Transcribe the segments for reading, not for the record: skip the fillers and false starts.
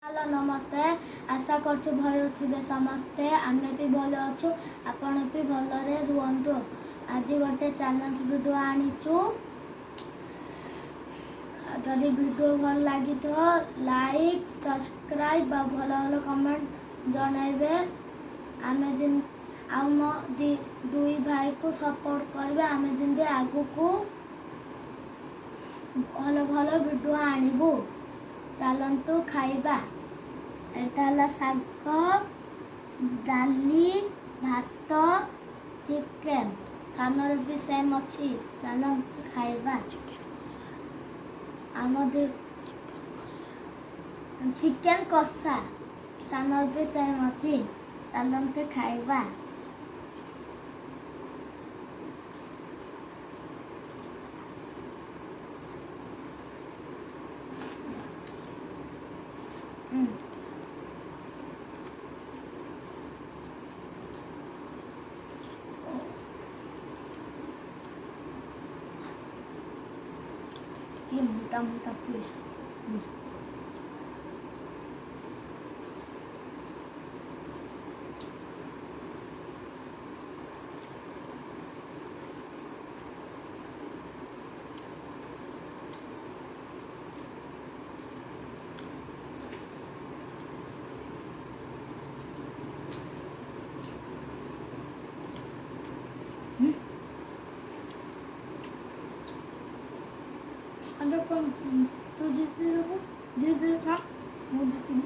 Hello नमस्ते आशा करछु भल थे समस्ते आमे भी भल अच्छु आपण भी भलरे रुहतु। आज गोटे चैलेंज वीडियो आनीचु जदि वीडियो भल लगी तो लाइक सब्सक्राइब भल भल कमेंट जनइबे। आमे दिन आम दुई भाई को सपोर्ट करबे। आमे जिंदे आगु को भल भल वीडियो आनिबु। चलंतु खाइबा। एटा हला शाग डाली भात चिकेन सानर भी सेम अच्छी। चलंतु खाइबा। चिकेन कषा सानर भी सेम अच्छी। चलंतु खाइबा। ये मोटा मोटा पीस अंदर कौन तू जीती देखो धीरे खा वो जीती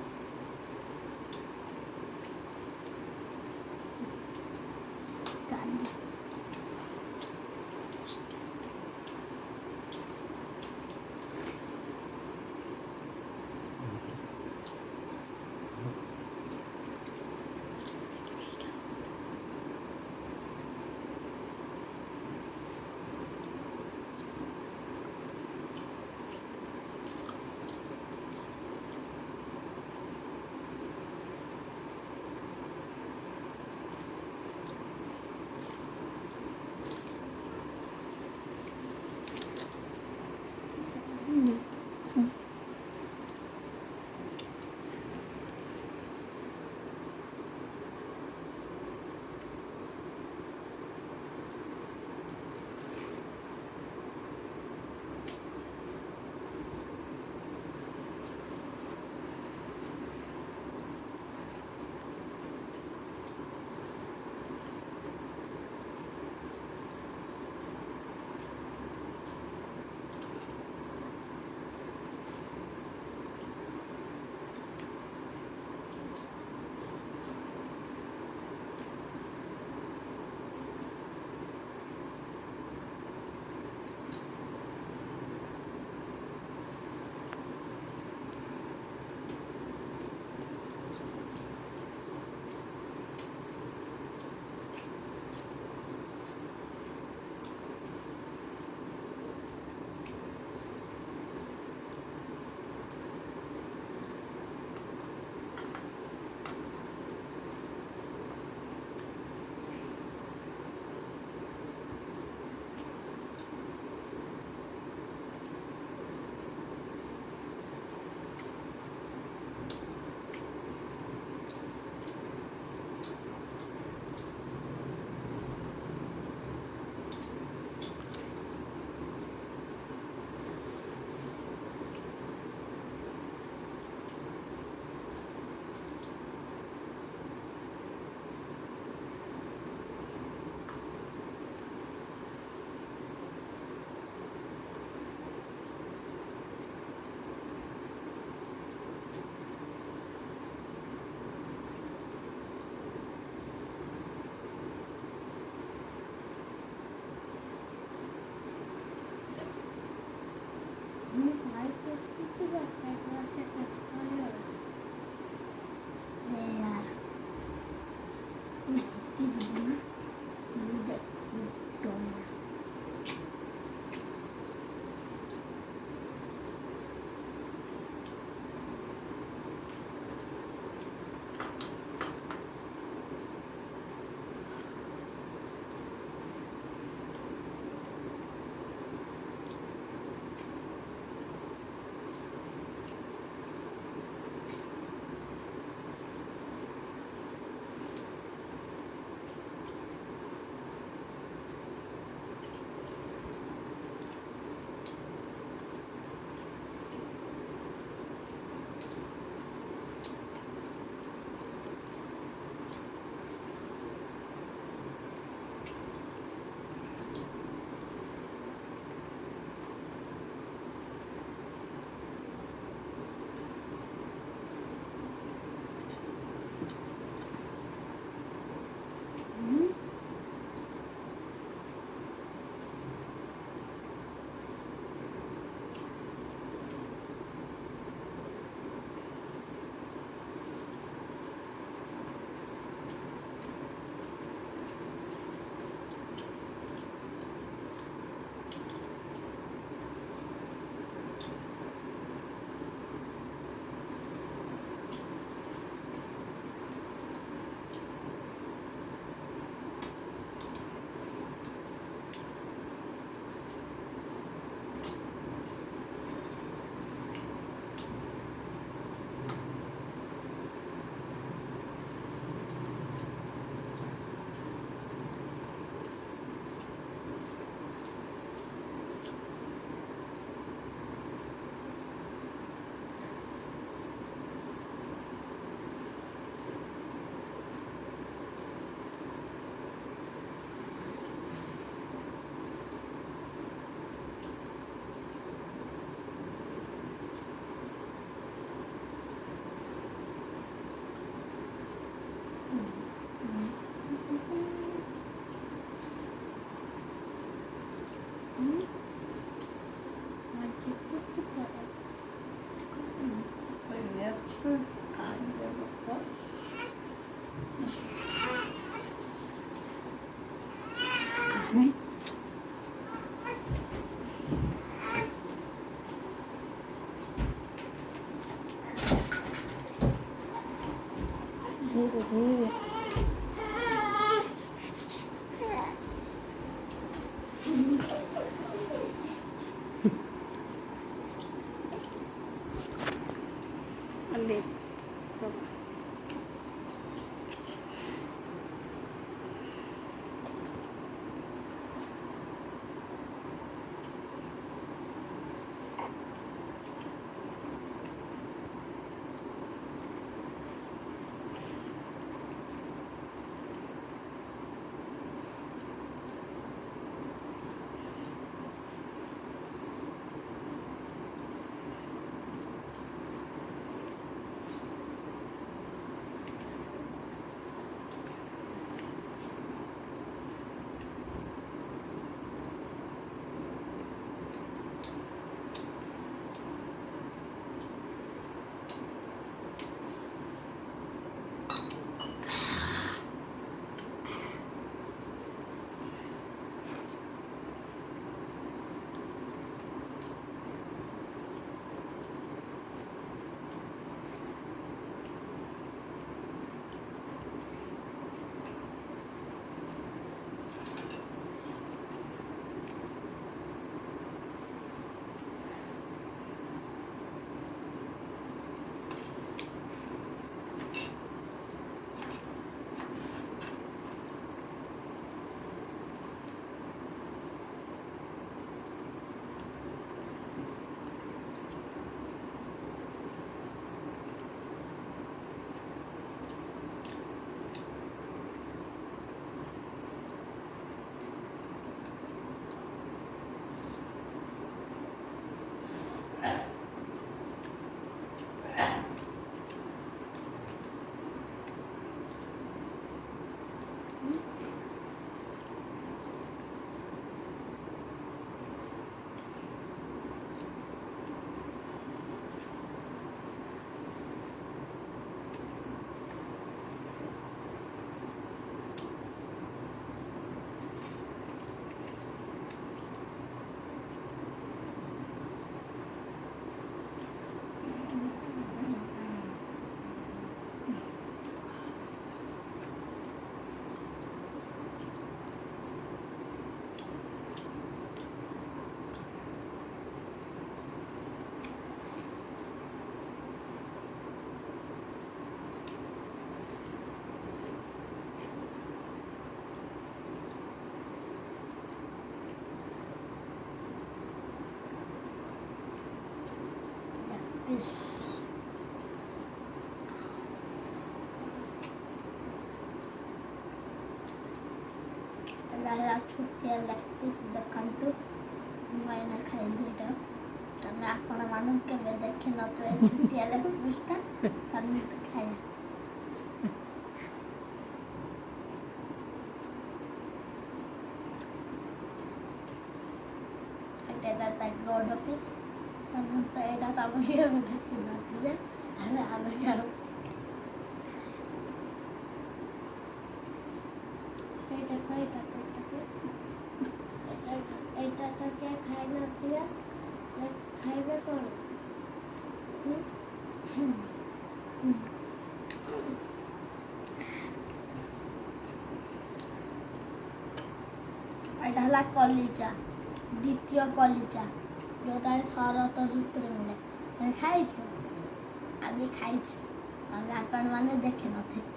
ଧୀରେ ଧୀରେ ಅಲ್ಲಿ piece. Lala ଛୋଟିଆ ଲେଗ୍ ପିସ୍ ଦେଖନ୍ତୁ ମୁଁ ଏଇନା ଖାଇବି ଏଇଟା ତମେ ଆପଣମାନଙ୍କୁ କେବେ ଦେଖିନଥିବେ ଛୋଟିଆ ଲେଗ୍ ପିସ୍ଟା ତମେ ତ ଖାଇବା ଏଇଟା ତା ଗୋଡ଼ ପିସ୍ ତମେ ତ ଏଇଟା ତମେ କେବେ ଦେଖିନଥିବେ ଆମେ ଖାଉ এইটা তো কে খাই নথিবে খাইবে কোন এটা হলো কলিজা দ্বিতীয় কলিজা যেটা শরৎ ঋতুরে মিলে খাইছো আমি খাইছি আমি আপন মানে দেখে নথিবে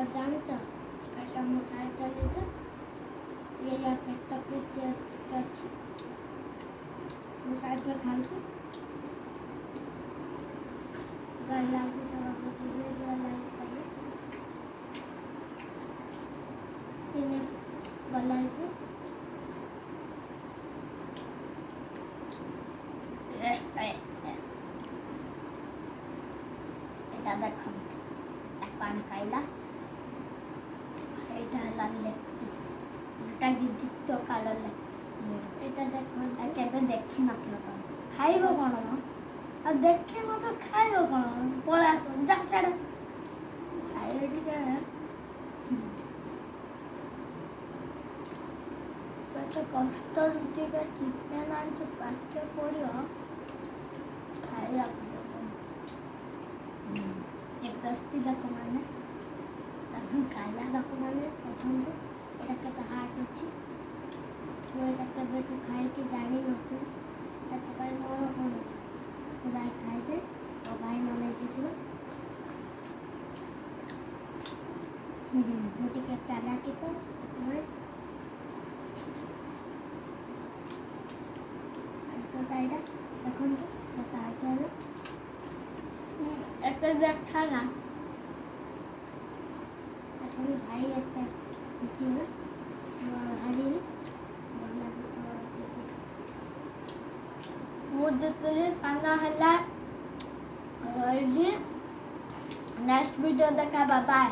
जानता ऐसा मिठाई चले तो ये या पेटा पीछे अच्छी मिठाई पे खाई थी गला की तरफ तो ये गला की तरफ इन्हें गला की এটা দেখুন এক পান খাইলা এটা হলো লেগ পিস এটা দ্বিতীয় কালার লেগ পিস এটা দেখো কেবে দেখি নথিব কଣ ଖାଇବ କଣ ଆଉ ଦେଖି ନଥିବ ଖାଇବ କଣ ପଳେଇ ଆସ ଯା ଛାଡ଼ ଖାଇବେ ଟିକେ ତ ଏତେ କଷ୍ଟ ଟିକେ ଚିକେନ୍ ଆଣିଛୁ ପାଠ ପଡ଼ିବ ଖାଇବାକୁ ଏକ ସ୍ତ୍ରୀ ଲୋକମାନେ ତାକୁ ଖାଇଲା ଲୋକମାନେ କହୁଛନ୍ତି ଏଇଟା କେତେ ହାର୍ଟ ଅଛି ମୁଁ ଏଇଟା କେବେଠୁ ଖାଇକି ଜାଣିନଥିଲି ସେଥିପାଇଁ ମୋର କ'ଣ ଯାଇ ଖାଇଦେ ମୋ ଭାଇ ନ ନେଇଯିବ ମୁଁ ଟିକେ ଚାଲାକି ତ ସେଥିପାଇଁ ହାଟଟା ଏଇଟା ଦେଖନ୍ତୁ କେତେ ହାଟ ହେଲା ଏତେ ଦେଖା ନା এখন ভাই একটা জিতিল হারিয়ে ଭଲ ଲାଗୁଥିବ ଜିତି ମୁଁ ଜିତିଲି ସାନ ହେଲା ରହିଲି ନେକ୍ସଟ ଭିଡ଼ିଓ ଦେଖା ବାଏ।